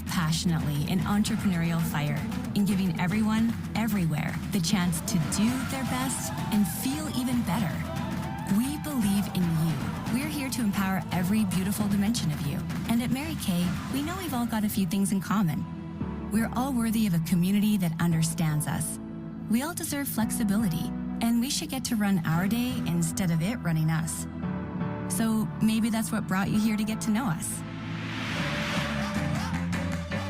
passionately in entrepreneurial fire, in giving everyone, everywhere, the chance to do their best and feel even better. We believe in you. We're here to empower every beautiful dimension of you. And at Mary Kay, we know we've all got a few things in common. We're all worthy of a community that understands us. We all deserve flexibility, and we should get to run our day instead of it running us. So maybe that's what brought you here to get to know us.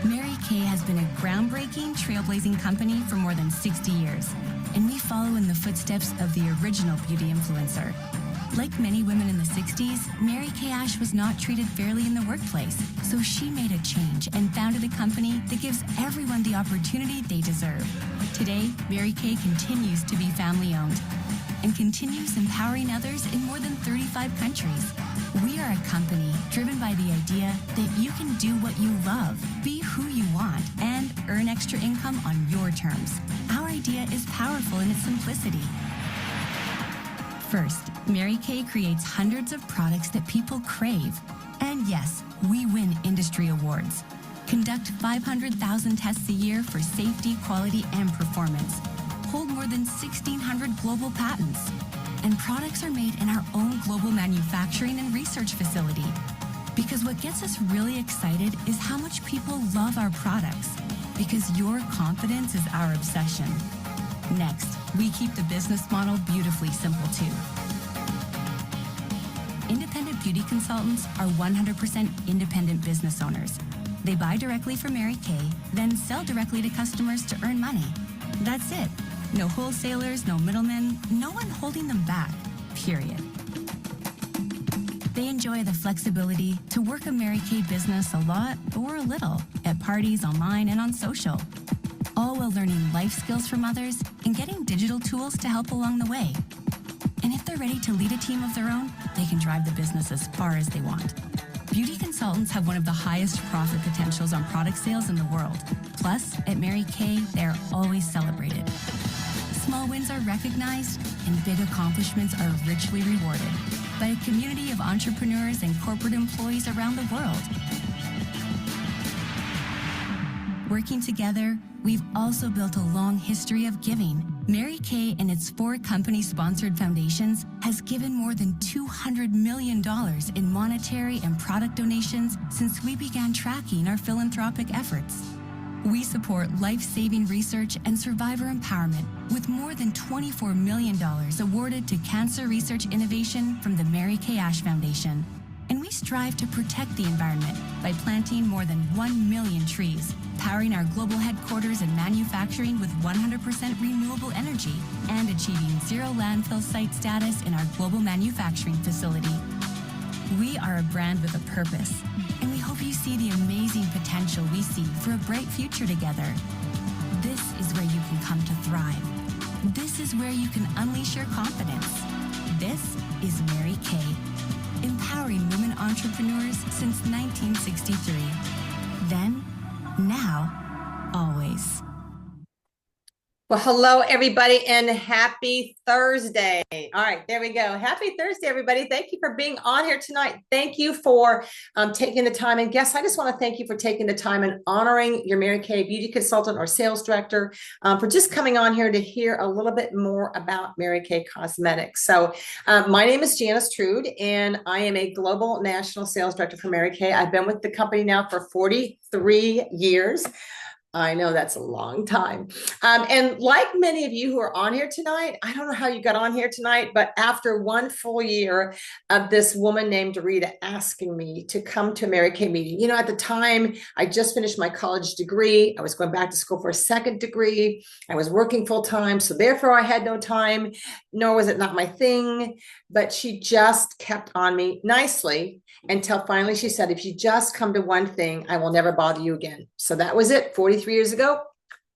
Mary Kay has been a groundbreaking, trailblazing company for more than 60 years, and we follow in the footsteps of the original beauty influencer. Like many women in the 60s, Mary Kay Ash was not treated fairly in the workplace, so she made a change and founded a company that gives everyone the opportunity they deserve. Today, Mary Kay continues to be family-owned and continues empowering others in more than 35 countries. We are a company driven by the idea that you can do what you love, be who you want, and earn extra income on your terms. Our idea is powerful in its simplicity. First, Mary Kay creates hundreds of products that people crave. And yes, we win industry awards. Conduct 500,000 tests a year for safety, quality, and performance. Hold more than 1,600 global patents. And products are made in our own global manufacturing and research facility. Because what gets us really excited is how much people love our products. Because your confidence is our obsession. Next, we keep the business model beautifully simple too. Independent beauty consultants are 100% independent business owners. They buy directly from Mary Kay, then sell directly to customers to earn money. That's it. No wholesalers, no middlemen, no one holding them back, period. They enjoy the flexibility to work a Mary Kay business a lot or a little at parties, online, and on social, all while learning life skills from others and getting digital tools to help along the way. And if they're ready to lead a team of their own, they can drive the business as far as they want. Beauty consultants have one of the highest profit potentials on product sales in the world. Plus, at Mary Kay, they're always celebrated. Small wins are recognized, and big accomplishments are richly rewarded by a community of entrepreneurs and corporate employees around the world. Working together, we've also built a long history of giving. Mary Kay and its 4 company-sponsored foundations has given more than $200 million in monetary and product donations since we began tracking our philanthropic efforts. We support life-saving research and survivor empowerment with more than $24 million awarded to cancer research innovation from the Mary Kay Ash Foundation. And we strive to protect the environment by planting more than 1 million trees, powering our global headquarters and manufacturing with 100% renewable energy, and achieving zero landfill site status in our global manufacturing facility. We are a brand with a purpose, and we hope you see the amazing potential we see for a bright future together. This is where you can come to thrive. This is where you can unleash your confidence. This is Mary Kay, empowering women entrepreneurs since 1963. Then, now, always. Well, hello, everybody, and happy Thursday. All right, there we go. Happy Thursday, everybody. Thank you for being on here tonight. Thank you for taking the time. And guests, I just want to thank you for taking the time and honoring your Mary Kay beauty consultant or sales director for just coming on here to hear a little bit more about Mary Kay Cosmetics. So my name is Janice Trude, and I am a global national sales director for Mary Kay. I've been with the company now for 43 years. I know that's a long time. And like many of you who are on here tonight, I don't know how you got on here tonight, but after 1 full year of this woman named Rita asking me to come to a Mary Kay meeting, you know, at the time, I just finished my college degree. I was going back to school for a second degree. I was working full time. So therefore I had no time, nor was it not my thing. But she just kept on me nicely until finally she said, if you just come to one thing, I will never bother you again. So that was it. 43 years ago,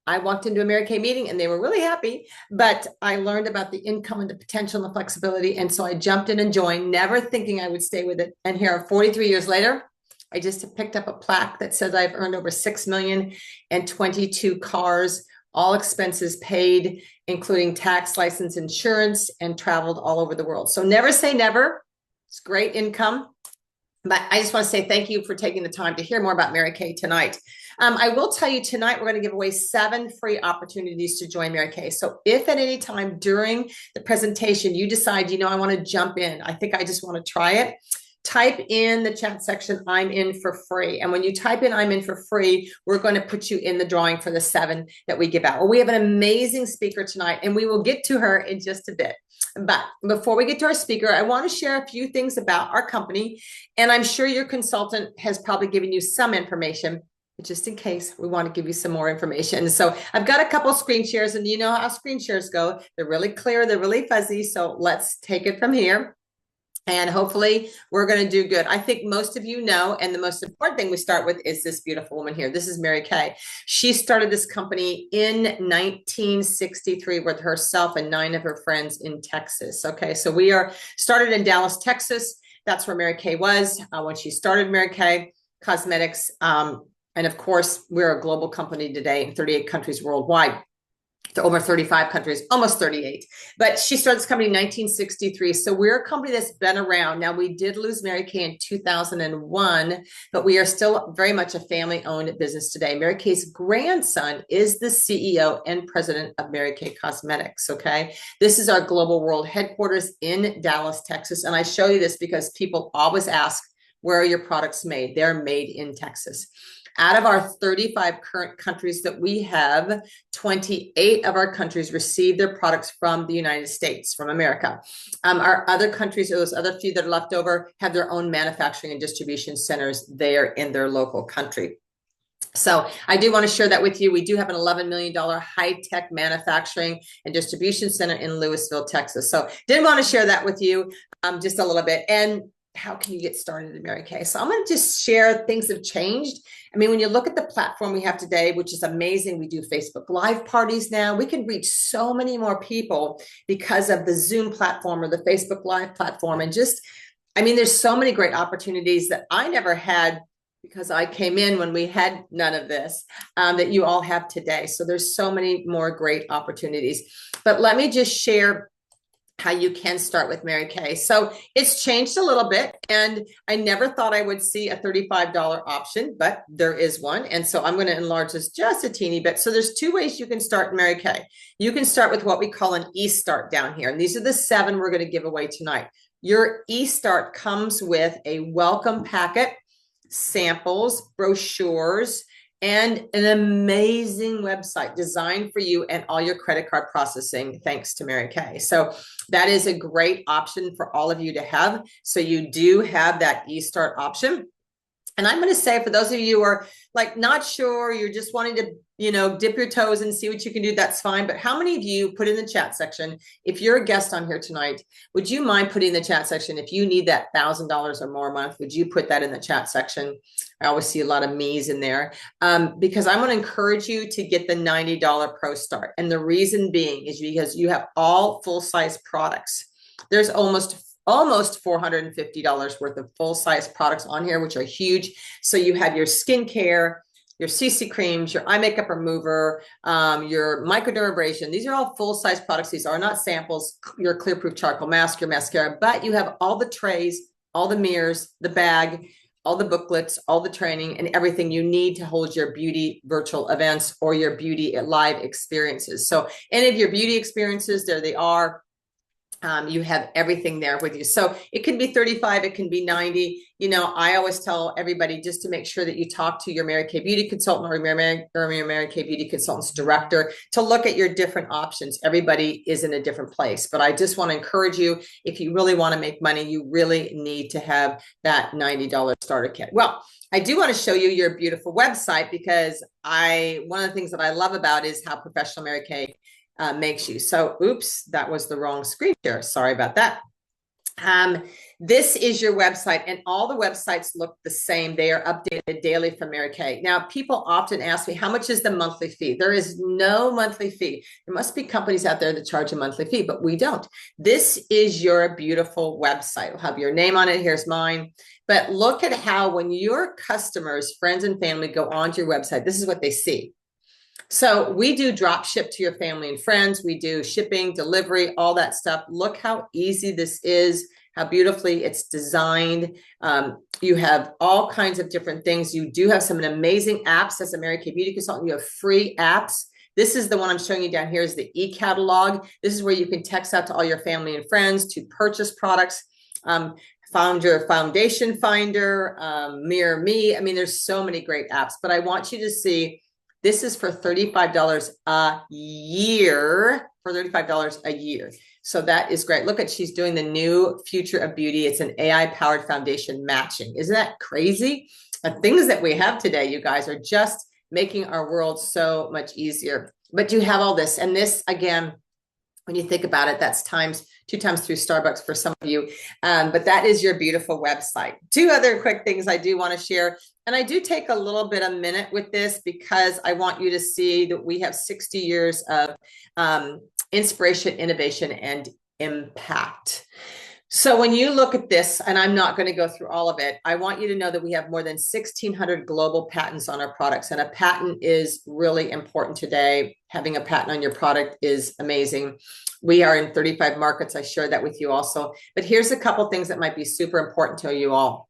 I walked into a Mary Kay meeting and they were really happy, but I learned about the income and the potential and the flexibility. And so I jumped in and joined, never thinking I would stay with it. And here, 43 years later, I just picked up a plaque that says I've earned over 6 million and 22 cars, all expenses paid, including tax, license, insurance, and traveled all over the world. So never say never. It's great income. But I just want to say thank you for taking the time to hear more about Mary Kay tonight. I will tell you tonight, we're going to give away 7 free opportunities to join Mary Kay. So if at any time during the presentation, you decide, I want to jump in, I think I just want to try it, type in the chat section, I'm in for free. And when you type in, I'm in for free, we're going to put you in the drawing for the 7 that we give out. Well, we have an amazing speaker tonight, and we will get to her in just a bit. But before we get to our speaker, I want to share a few things about our company. And I'm sure your consultant has probably given you some information, but just in case, we want to give you some more information. So I've got a couple screen shares, and you know how screen shares go. They're really clear, they're really fuzzy. So let's take it from here. And hopefully we're going to do good. I think most of you know, and the most important thing we start with is this beautiful woman here. This is Mary Kay. She started this company in 1963 with herself and 9 of her friends in Texas. Okay, so we are started in Dallas, Texas. That's where Mary Kay was when she started Mary Kay Cosmetics. And of course, we're a global company today in 38 countries worldwide. To over 35 countries, almost 38. But she started this company in 1963. So we're a company that's been around. Now, we did lose Mary Kay in 2001, but we are still very much a family-owned business today. Mary Kay's grandson is the CEO and president of Mary Kay Cosmetics, okay? This is our global world headquarters in Dallas, Texas. And I show you this because people always ask, where are your products made? They're made in Texas. Out of our 35 current countries that we have, 28 of our countries receive their products from the United States, from America. Our other countries, or those other few that are left over, have their own manufacturing and distribution centers there in their local country. So I do want to share that with you. We do have an $11 million high-tech manufacturing and distribution center in Lewisville, Texas. So did want to share that with you just a little bit. And how can you get started in Mary Kay? So I'm going to just share things have changed. I mean, when you look at the platform we have today, which is amazing, we do Facebook Live parties now. We can reach so many more people because of the Zoom platform or the Facebook Live platform. And just, I mean, there's so many great opportunities that I never had because I came in when we had none of this that you all have today. So there's so many more great opportunities. But let me just share how you can start with Mary Kay. So it's changed a little bit, and I never thought I would see a $35 option, but there is one. And so I'm going to enlarge this just a teeny bit. So there's 2 ways you can start Mary Kay. You can start with what we call an e-start down here. And these are the 7 we're going to give away tonight. Your e-start comes with a welcome packet, samples, brochures, and an amazing website designed for you and all your credit card processing, thanks to Mary Kay. So that is a great option for all of you to have. So you do have that e-start option. And I'm going to say, for those of you who are like not sure, you're just wanting to, dip your toes and see what you can do, that's fine. But how many of you put in the chat section, if you're a guest on here tonight, would you mind putting in the chat section, if you need that $1,000 or more a month, would you put that in the chat section? I always see a lot of me's in there because I'm going to encourage you to get the $90 Pro Start. And the reason being is because you have all full-size products. There's almost $450 worth of full-size products on here, which are huge. So you have your skincare, your CC creams, your eye makeup remover, your microdermabrasion. These are all full-size products. These are not samples, your clear proof charcoal mask, your mascara, but you have all the trays, all the mirrors, the bag, all the booklets, all the training, and everything you need to hold your beauty virtual events or your beauty live experiences. So any of your beauty experiences, there they are. You have everything there with you. So it can be 35, it can be 90. I always tell everybody just to make sure that you talk to your Mary Kay beauty consultant or your Mary Kay beauty consultant's director to look at your different options. Everybody is in a different place, but I just want to encourage you, if you really want to make money, you really need to have that $90 starter kit. Well, I do want to show you your beautiful website because one of the things that I love about is how professional Mary Kay makes you. So, oops, that was the wrong screen share. Sorry about that. This is your website, and all the websites look the same. They are updated daily from Mary Kay. Now, people often ask me, how much is the monthly fee? There is no monthly fee. There must be companies out there that charge a monthly fee, but we don't. This is your beautiful website. It'll have your name on it. Here's mine. But look at how when your customers, friends, and family go onto your website, this is what they see. So we do drop ship to your family and friends. We do shipping, delivery, all that stuff. Look how easy this is how beautifully it's designed. You have all kinds of different things. You do have some amazing apps as a Mary Kay Beauty Consultant. You have free apps. This is the one I'm showing you down here is the e-catalog. This is where you can text out to all your family and friends to purchase products. Found your foundation finder, Mirror Me. I mean, there's so many great apps, but I want you to see this is for $35 a year, for $35 a year. So that is great. Look at, she's doing the new Future of Beauty. It's an AI powered foundation matching. Isn't that crazy? The things that we have today, you guys, are just making our world so much easier. But you have all this, and this again, when you think about it, that's two times through Starbucks for some of you. But that is your beautiful website. Two other quick things I do want to share. And I do take a little bit a minute with this because I want you to see that we have 60 years of inspiration, innovation, and impact. So when you look at this, and I'm not going to go through all of it, I want you to know that we have more than 1,600 global patents on our products. And a patent is really important today. Having a patent on your product is amazing. We are in 35 markets. I shared that with you also. But here's a couple things that might be super important to you all.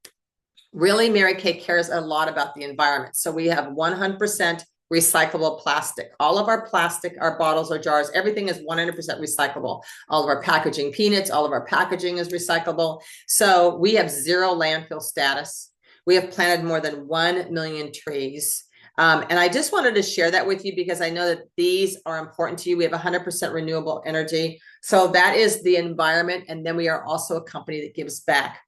Really, Mary Kay cares a lot about the environment. So we have 100% recyclable plastic. All of our plastic, our bottles, our jars, everything is 100% recyclable. All of our packaging, peanuts, all of our packaging is recyclable. So we have zero landfill status. We have planted more than 1 million trees. And I just wanted to share that with you because I know that these are important to you. We have 100% renewable energy. So that is the environment. And then we are also a company that gives back.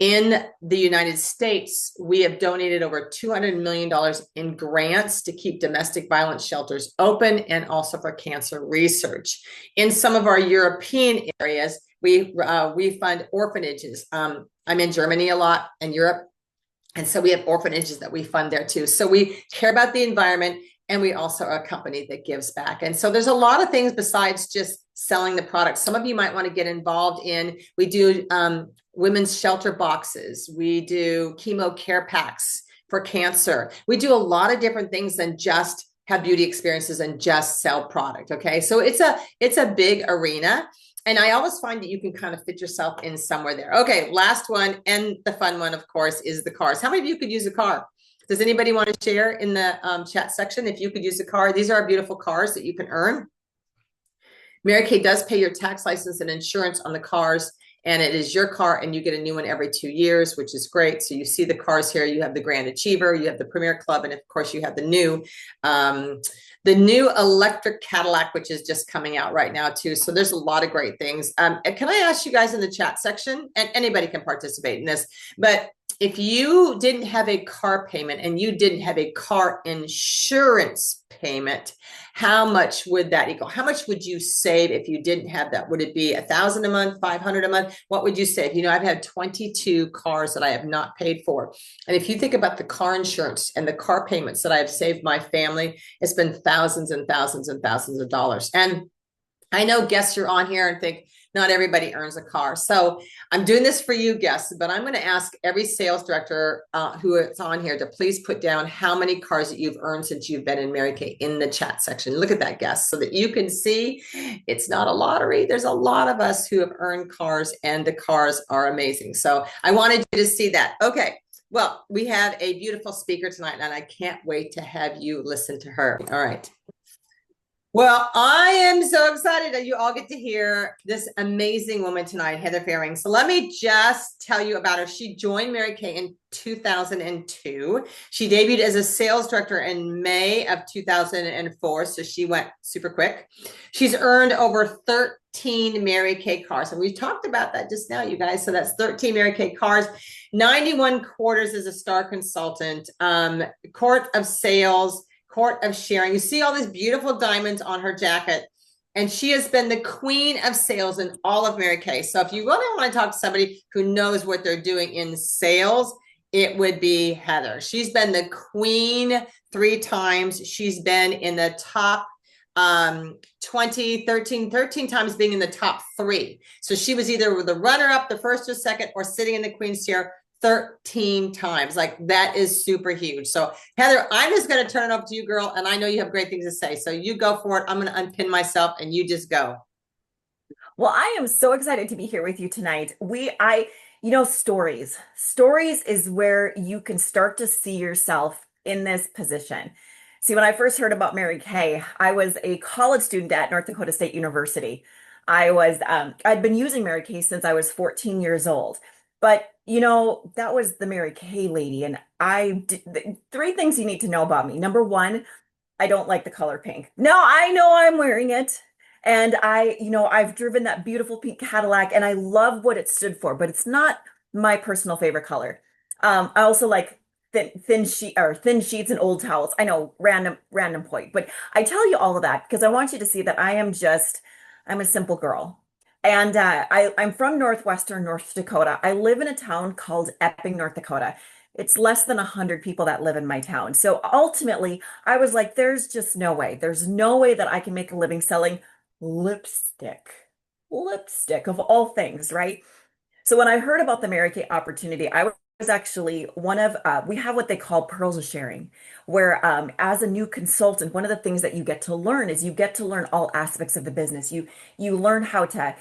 In the United States, we have donated over $200 million in grants to keep domestic violence shelters open and also for cancer research. In some of our European areas, we fund orphanages. I'm in Germany a lot and Europe. And so we have orphanages that we fund there too. So we care about the environment, and we also are a company that gives back. And so there's a lot of things besides just selling the product. Some of you might want to get involved in, we do women's shelter boxes. We do chemo care packs for cancer. We do a lot of different things than just have beauty experiences and just sell product. Okay. So it's a big arena. And I always find that you can kind of fit yourself in somewhere there. Okay. Last one. And the fun one, of course, is the cars. How many of you could use a car? Does anybody want to share in the chat section if you could use a car? These are our beautiful cars that you can earn. Mary Kay does pay your tax license and insurance on the cars, and it is your car, and you get a new one every 2 years, which is great. So you see the cars here. You have the Grand Achiever, you have the Premier Club, and of course you have the new electric Cadillac, which is just coming out right now too. So there's a lot of great things. Can I ask you guys in the chat section, and anybody can participate in this, but if you didn't have a car payment and you didn't have a car insurance payment, how much would that equal? How much would you save if you didn't have that? Would it be $1,000 a month, $500 a month? What would you save? You know, I've had 22 cars that I have not paid for. And if you think about the car insurance and the car payments that I've saved my family, it's been thousands and thousands and thousands of dollars. And I know guests are on here and think, not everybody earns a car. So I'm doing this for you guests, but I'm going to ask every sales director who is on here to please put down how many cars that you've earned since you've been in Mary Kay in the chat section. Look at that, guest, so that you can see it's not a lottery. There's a lot of us who have earned cars, and the cars are amazing. So I wanted you to see that. Okay. Well, we have a beautiful speaker tonight, and I can't wait to have you listen to her. All right. Well, I am so excited that you all get to hear this amazing woman tonight, Heather Feiring. So let me just tell you about her. She joined Mary Kay in 2002. She debuted as a sales director in May of 2004. So she went super quick. She's earned over 13 Mary Kay cars. And we talked about that just now, you guys. So that's 13 Mary Kay cars, 91 quarters as a star consultant, court of sales, court of sharing. You see all these beautiful diamonds on her jacket, and she has been the queen of sales in all of Mary Kay. So if you really want to talk to somebody who knows what they're doing in sales, it would be Heather. She's been the queen 3 times. She's been in the top 13 times being in the top 3. So she was either the runner up, the first or second, or sitting in the queen's chair 13 times. Like, that is super huge. So Heather, I'm just going to turn it over to you, girl. And I know you have great things to say. So you go for it. I'm going to unpin myself and you just go. Well, I am so excited to be here with you tonight. Stories. Stories is where you can start to see yourself in this position. See, when I first heard about Mary Kay, I was a college student at North Dakota State University. I'd been using Mary Kay since I was 14 years old. But, that was the Mary Kay lady. And three things you need to know about me. Number one, I don't like the color pink. Now I know I'm wearing it. And I've driven that beautiful pink Cadillac and I love what it stood for, but it's not my personal favorite color. I also like thin sheets and old towels. I know, random point, but I tell you all of that because I want you to see that I'm a simple girl. And I'm from northwestern North Dakota. I live in a town called Epping, North Dakota. It's less than 100 people that live in my town. So ultimately, I was like, there's just no way. There's no way that I can make a living selling lipstick. Lipstick of all things, right? So when I heard about the Mary Kay opportunity, I was actually we have what they call pearls of sharing, where as a new consultant, one of the things that you get to learn is you get to learn all aspects of the business. You learn how to,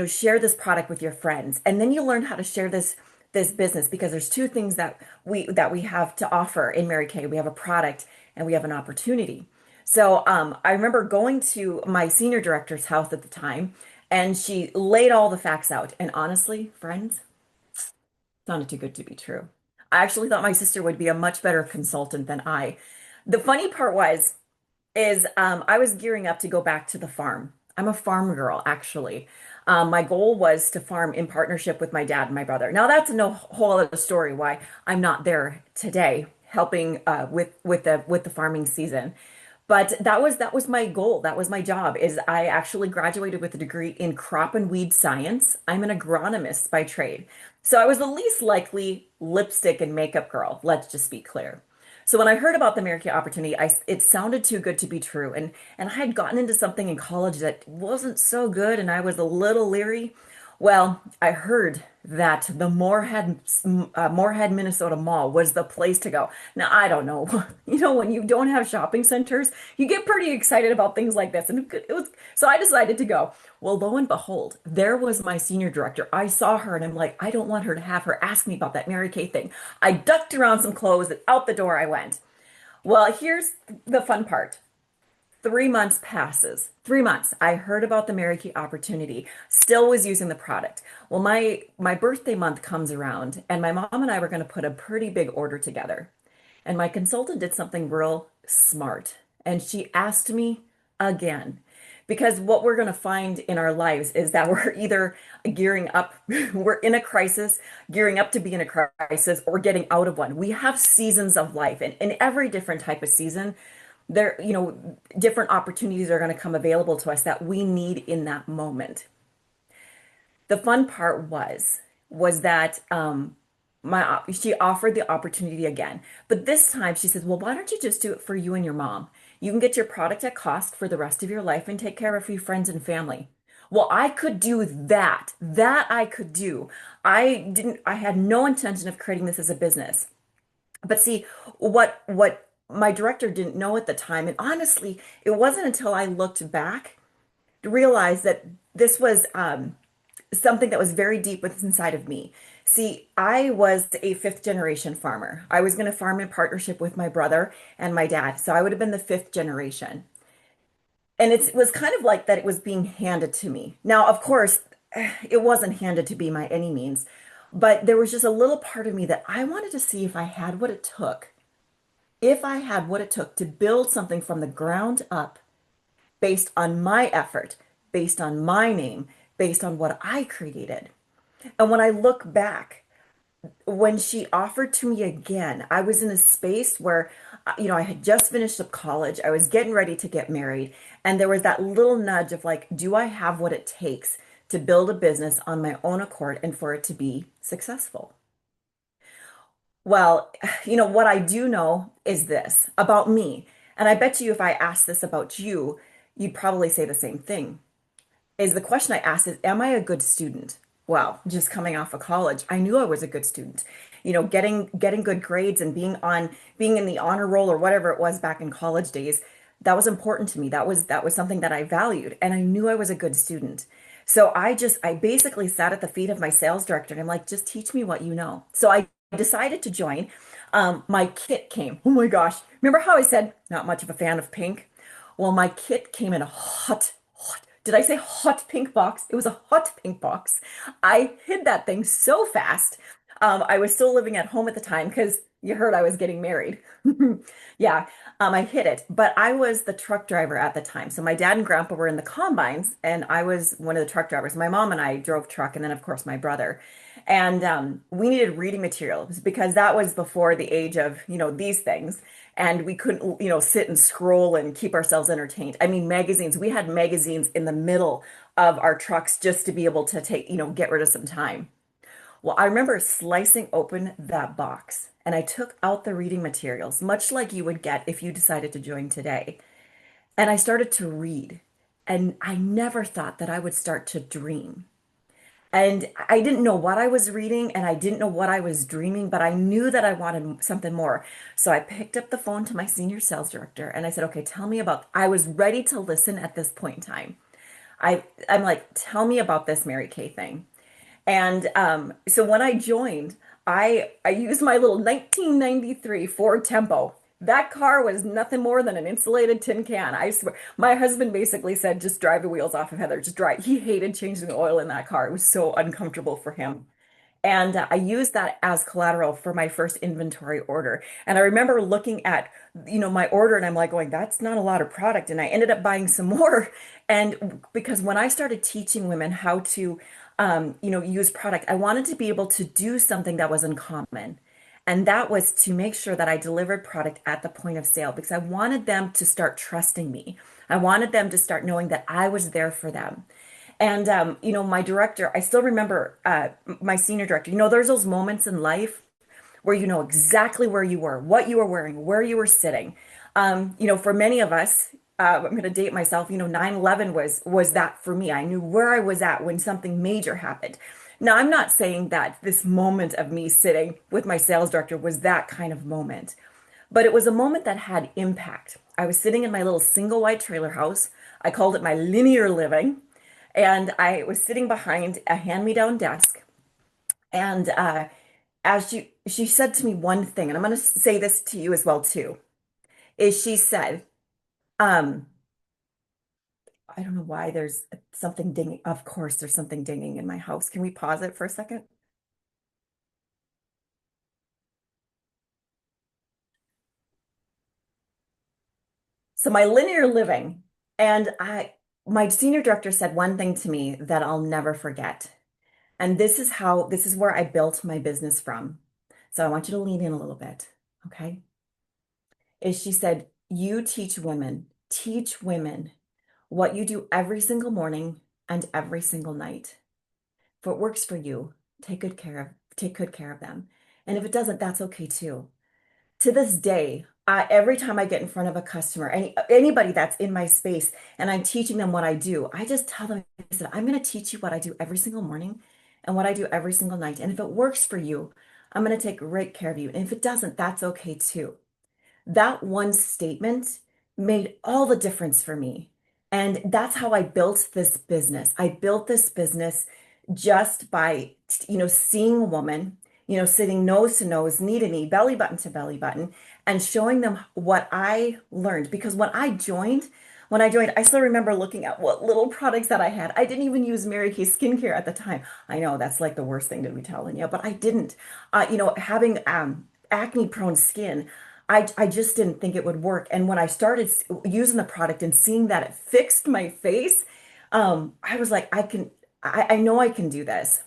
share this product with your friends, and then you learn how to share this business because there's two things that we have to offer in Mary Kay. We have a product and we have an opportunity. So I remember going to my senior director's house at the time, and she laid all the facts out. And honestly, friends, sounded too good to be true. I actually thought my sister would be a much better consultant than I. The funny part is I was gearing up to go back to the farm. I'm a farm girl, actually. My goal was to farm in partnership with my dad and my brother. Now that's no whole other story why I'm not there today helping with the farming season. But that was my goal. That was my job. Is I actually graduated with a degree in crop and weed science. I'm an agronomist by trade. So I was the least likely lipstick and makeup girl. Let's just be clear. So when I heard about the Mary Kay opportunity, it sounded too good to be true. And I had gotten into something in college that wasn't so good and I was a little leery. Well, I heard that the Moorhead, Minnesota Mall was the place to go. Now, I don't know. When you don't have shopping centers, you get pretty excited about things like this. And so I decided to go. Well, lo and behold, there was my senior director. I saw her and I'm like, I don't want her to have her ask me about that Mary Kay thing. I ducked around some clothes and out the door I went. Well, here's the fun part. 3 months passes. 3 months. I heard about the Mary Kay opportunity. Still was using the product. Well, my birthday month comes around, and my mom and I were going to put a pretty big order together. And my consultant did something real smart, and she asked me again. Because what we're going to find in our lives is that we're either gearing up, we're in a crisis, gearing up to be in a crisis, or getting out of one. We have seasons of life, and in every different type of season, different opportunities are going to come available to us that we need in that moment. The fun part was that my she offered the opportunity again, but this time she says, "Well, why don't you just do it for you and your mom? You can get your product at cost for the rest of your life and take care of a few friends and family." Well, I could do that. That I could do. I had no intention of creating this as a business. But see, what my director didn't know at the time, and honestly, it wasn't until I looked back to realize that this was something that was very deep within inside of me. See, I was a fifth generation farmer. I was going to farm in partnership with my brother and my dad, so I would have been the fifth generation. And it was kind of like that it was being handed to me. Now, of course, it wasn't handed to me by any means, but there was just a little part of me that I wanted to see if I had what it took to build something from the ground up based on my effort, based on my name, based on what I created. And when I look back, when she offered to me again, I was in a space where, I had just finished up college. I was getting ready to get married. And there was that little nudge of like, do I have what it takes to build a business on my own accord and for it to be successful? Well, what I do know is this about me. And I bet you if I asked this about you, you'd probably say the same thing. Is the question I asked is, am I a good student? Well, just coming off of college, I knew I was a good student. Getting good grades and being in the honor roll or whatever it was back in college days, that was important to me. That was something that I valued, and I knew I was a good student. So I basically sat at the feet of my sales director and I'm like, just teach me what you know. So I decided to join. My kit came. Oh my gosh. Remember how I said not much of a fan of pink? Well, my kit came in a did I say hot pink box? It was a hot pink box. I hid that thing so fast. I was still living at home at the time because you heard I was getting married. Yeah, I hid it, but I was the truck driver at the time. So my dad and grandpa were in the combines, and I was one of the truck drivers. My mom and I drove truck, and then of course my brother. And we needed reading materials because that was before the age of, these things. And we couldn't, sit and scroll and keep ourselves entertained. I mean, magazines, we had magazines in the middle of our trucks just to be able to take, get rid of some time. Well, I remember slicing open that box and I took out the reading materials, much like you would get if you decided to join today. And I started to read. And I never thought that I would start to dream. And I didn't know what I was reading and I didn't know what I was dreaming, but I knew that I wanted something more. So I picked up the phone to my senior sales director and I said, okay, tell me about, I was ready to listen at this point in time. I'm like, tell me about this Mary Kay thing. And so when I joined, I used my little 1993 Ford Tempo. That car was nothing more than an insulated tin can. I swear. My husband basically said, just drive the wheels off of Heather, just drive. He hated changing the oil in that car. It was so uncomfortable for him. And I used that as collateral for my first inventory order. And I remember looking at, my order and I'm like going, that's not a lot of product. And I ended up buying some more. And because when I started teaching women how to, use product, I wanted to be able to do something that was uncommon. And that was to make sure that I delivered product at the point of sale because I wanted them to start trusting me. I wanted them to start knowing that I was there for them. And my director, I still remember my senior director. There's those moments in life where you know exactly where you were, what you were wearing, where you were sitting. For many of us, I'm going to date myself. 9/11 was that for me. I knew where I was at when something major happened. Now, I'm not saying that this moment of me sitting with my sales director was that kind of moment, but it was a moment that had impact. I was sitting in my little single wide trailer house. I called it my linear living. And I was sitting behind a hand-me-down desk. And as she said to me one thing, and I'm going to say this to you as well too, is she said, um, I don't know why there's something dinging. Of course, there's something dinging in my house. Can we pause it for a second? So my linear living, and my senior director said one thing to me that I'll never forget. And this is where I built my business from. So I want you to lean in a little bit, okay? Is she said, you teach women what you do every single morning and every single night. If it works for you, take good care of them. And if it doesn't, that's okay too. To this day, every time I get in front of a customer, anybody that's in my space, and I'm teaching them what I do, I just tell them, I said, I'm going to teach you what I do every single morning and what I do every single night. And if it works for you, I'm going to take great care of you. And if it doesn't, that's okay too. That one statement made all the difference for me. And that's how I built this business. I built this business just by, seeing a woman, sitting nose to nose, knee to knee, belly button to belly button, and showing them what I learned. Because when I joined, I still remember looking at what little products that I had. I didn't even use Mary Kay skincare at the time. I know that's like the worst thing to be telling you, but I didn't. Having acne prone skin, I just didn't think it would work. And when I started using the product and seeing that it fixed my face, I was like, I know I can do this.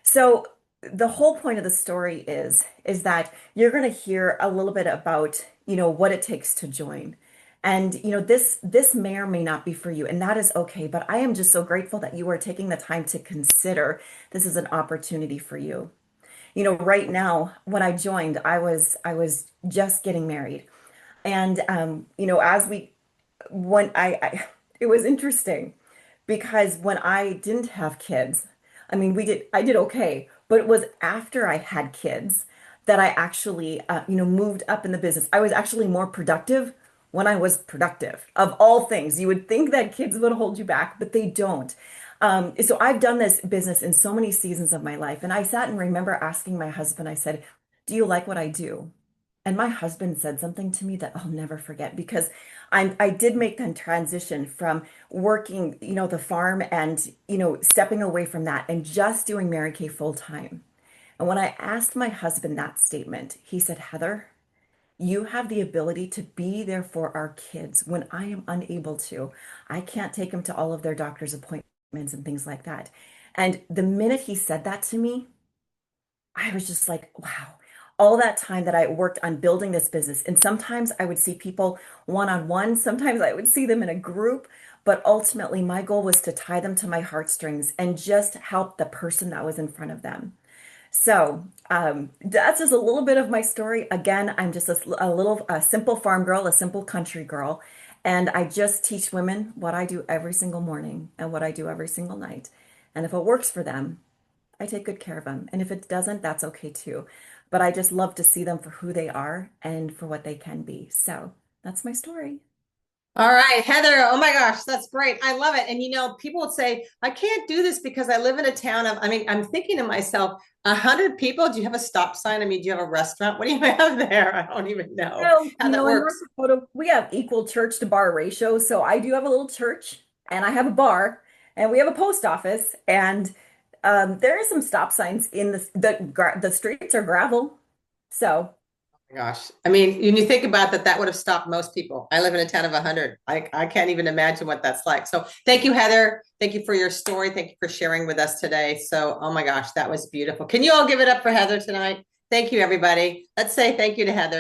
So the whole point of the story is that you're going to hear a little bit about, what it takes to join. And this may or may not be for you, and that is okay. But I am just so grateful that you are taking the time to consider this is an opportunity for you. Right now, when I joined, I was just getting married. And as we when it was interesting because when I didn't have kids, I mean, I did okay, but it was after I had kids that I actually moved up in the business. I was actually more productive when I was productive. Of all things, you would think that kids would hold you back, but they don't. So I've done this business in so many seasons of my life. And I sat and remember asking my husband, I said, do you like what I do? And my husband said something to me that I'll never forget because I did make the transition from working, the farm and, stepping away from that and just doing Mary Kay full time. And when I asked my husband that statement, he said, Heather, you have the ability to be there for our kids when I am unable to. I can't take them to all of their doctor's appointments and things like that. And the minute he said that to me, I was just like, wow, all that time that I worked on building this business. And sometimes I would see people one-on-one, sometimes I would see them in a group, but ultimately my goal was to tie them to my heartstrings and just help the person that was in front of them. So that's just a little bit of my story. Again, I'm just a simple farm girl, a simple country girl, and I just teach women what I do every single morning and what I do every single night. And if it works for them, I take good care of them. And if it doesn't, that's okay too. But I just love to see them for who they are and for what they can be. So that's my story. All right, Heather. Oh my gosh, that's great. I love it. And people would say, I can't do this because I live in a town of, I'm thinking to myself, 100 people. Do you have a stop sign? Do you have a restaurant? What do you have there? I don't even know Well, how that in North works. Dakota, we have equal church to bar ratio. So I do have a little church and I have a bar and we have a post office and there is some stop signs in the streets are gravel. So Gosh, when you think about that, that would have stopped most people. I live in a town of 100. I can't even imagine what that's like. So thank you, Heather. Thank you for your story. Thank you for sharing with us today. So, oh my gosh, that was beautiful. Can you all give it up for Heather tonight? Thank you, everybody. Let's say thank you to Heather.